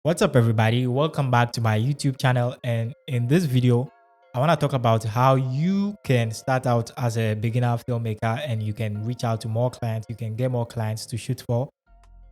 What's up, everybody? Welcome back to my YouTube channel. And in this video, I want to talk about how you can start out as a beginner filmmaker and you can reach out to more clients. You can get more clients to shoot for.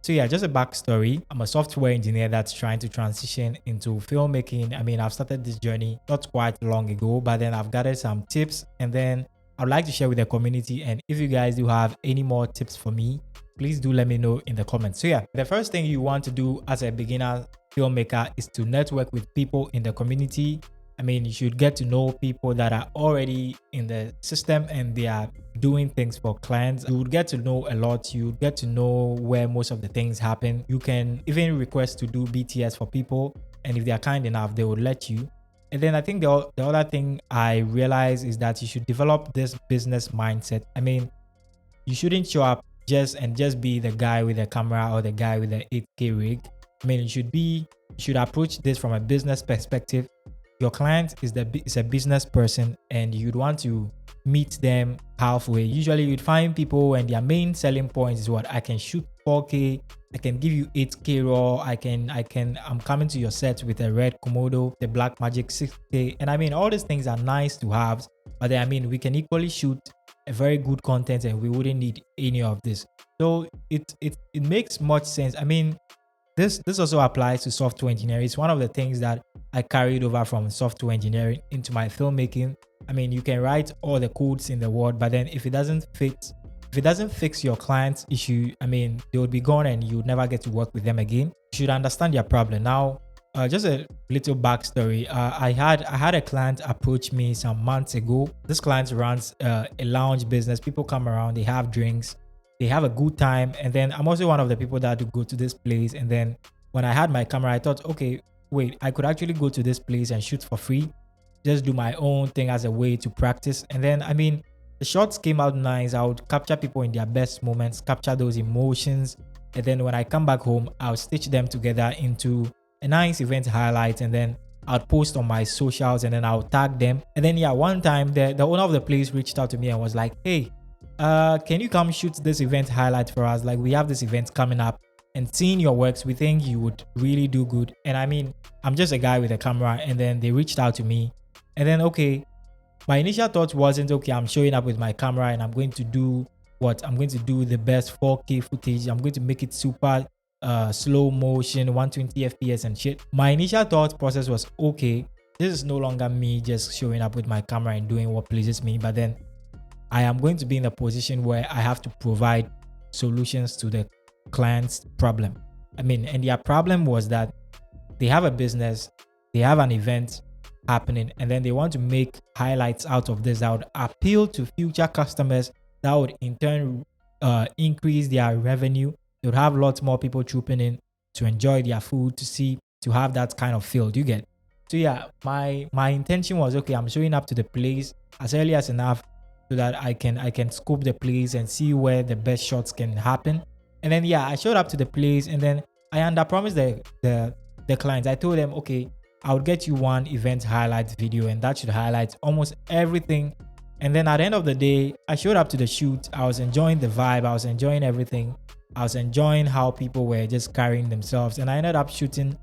So, yeah, just a backstory. I'm a software engineer that's trying to transition into filmmaking. I mean, I've started this journey not quite long ago, but then I've gathered some tips and then I'd like to share with the community. And if you guys do have any more tips for me, please do let me know in the comments. So yeah, the first thing you want to do as a beginner filmmaker is to network with people in the community. I mean, you should get to know people that are already in the system and they are doing things for clients. You would get to know a lot. You would get to know where most of the things happen. You can even request to do BTS for people, and if they are kind enough, they will let you. And then I think the other thing I realize is that you should develop this business mindset. I mean, you shouldn't show up just be the guy with the camera or the guy with the 8K rig. I mean, you should approach this from a business perspective. Your client is a business person and you'd want to meet them halfway. Usually you'd find people and their main selling point is what I can shoot 4K, I can give you 8K raw, I'm coming to your set with a red Komodo, the Black Magic 6K. And I mean, all these things are nice to have, but then, I mean, we can equally shoot a very good content and we wouldn't need any of this. So it makes much sense. I mean, this also applies to software engineering. It's one of the things that I carried over from software engineering into my filmmaking. I mean, you can write all the codes in the world, but then if it doesn't fix your client's issue, I mean, they would be gone and you would never get to work with them again. You should understand their problem. Now, just a little backstory. I had a client approach me some months ago. This client runs a lounge business. People come around, they have drinks, they have a good time. And then I'm also one of the people that do go to this place. And then when I had my camera, I thought, okay, wait, I could actually go to this place and shoot for free, just do my own thing as a way to practice. And then, I mean, the shots came out nice. I would capture people in their best moments, capture those emotions. And then when I come back home, I'll stitch them together into a nice event highlight. And then I'll post on my socials and then I'll tag them. And then, yeah, one time the owner of the place reached out to me and was like, hey, can you come shoot this event highlight for us? Like, we have this event coming up and seeing your works, we think you would really do good. And I mean, I'm just a guy with a camera. And then they reached out to me. And then, okay, my initial thought wasn't, okay, I'm showing up with my camera and I'm going to do what? I'm going to do the best 4K footage. I'm going to make it super slow motion, 120 FPS and shit. My initial thought process was, okay, this is no longer me just showing up with my camera and doing what pleases me. But then I am going to be in a position where I have to provide solutions to the client's problem. I mean, and their problem was that they have a business, they have an event happening, and then they want to make highlights out of this that would appeal to future customers, that would in turn increase their revenue. They would have lots more people trooping in to enjoy their food, to have that kind of feel. Do you get? So yeah, my intention was, okay, I'm showing up to the place as early as enough so that I can scope the place and see where the best shots can happen. And then, yeah, I showed up to the place and then I underpromised the clients. I told them, okay, I would get you one event highlights video and that should highlight almost everything. And then at the end of the day, I showed up to the shoot. I was enjoying the vibe. I was enjoying everything. I was enjoying how people were just carrying themselves. And I ended up shooting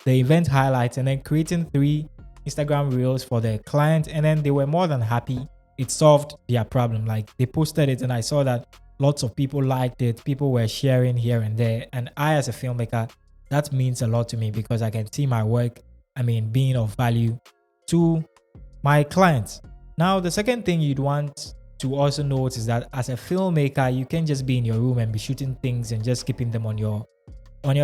the event highlights and then creating 3 Instagram reels for the client. And then they were more than happy. It solved their problem. Like, they posted it and I saw that lots of people liked it. People were sharing here and there. And I, as a filmmaker, that means a lot to me because I can see my work, I mean, being of value to my clients. Now, the second thing you'd want to also note is that as a filmmaker, you can't just be in your room and be shooting things and just keeping them on your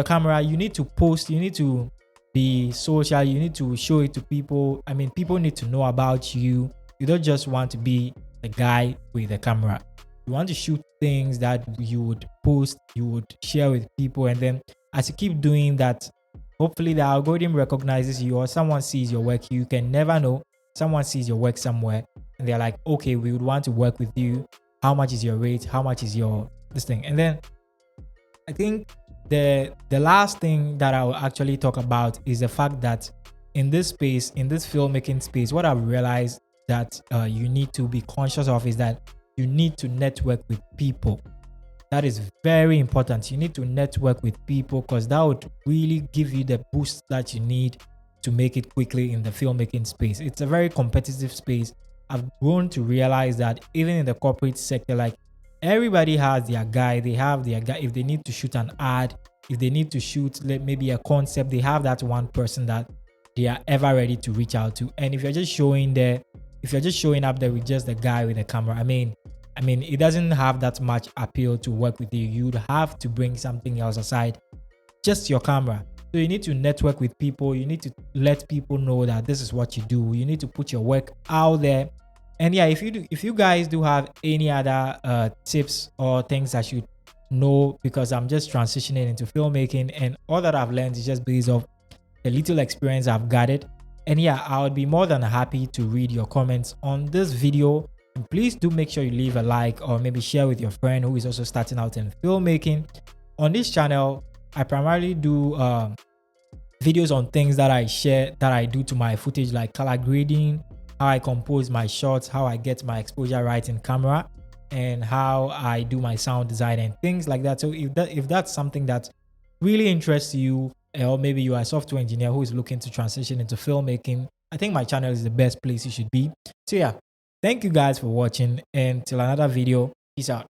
camera. You need to post, you need to be social, you need to show it to people. I mean, people need to know about you. You don't just want to be the guy with the camera. You want to shoot things that you would post, you would share with people. And then as you keep doing that, hopefully the algorithm recognizes you or someone sees your work. You can never know. Someone sees your work somewhere and they're like, okay, we would want to work with you. How much is your rate? How much is your this thing? And then I think the last thing that I will actually talk about is the fact that in this space, in this filmmaking space, what I've realized that you need to be conscious of is that you need to network with people. That is very important. You need to network with people because that would really give you the boost that you need to make it quickly in the filmmaking space. It's a very competitive space. I've grown to realize that even in the corporate sector, like everybody has their guy, they have their guy. If they need to shoot an ad, if they need to shoot maybe a concept, they have that one person that they are ever ready to reach out to. And if you're just showing there, if you're just showing up there with just the guy with the camera, I mean, it doesn't have that much appeal to work with you. You'd have to bring something else aside, just your camera. So you need to network with people. You need to let people know that this is what you do. You need to put your work out there. And yeah, if you guys do have any other tips or things that you know, because I'm just transitioning into filmmaking, and all that I've learned is just based off the little experience I've gathered. And yeah, I would be more than happy to read your comments on this video. And please do make sure you leave a like or maybe share with your friend who is also starting out in filmmaking. On this channel, I primarily do videos on things that I share, that I do to my footage, like color grading, how I compose my shots, how I get my exposure right in camera, and how I do my sound design and things like that. So if that's something that really interests you, or maybe you are a software engineer who is looking to transition into filmmaking, I think my channel is the best place you should be. So yeah, thank you guys for watching, and till another video, peace out.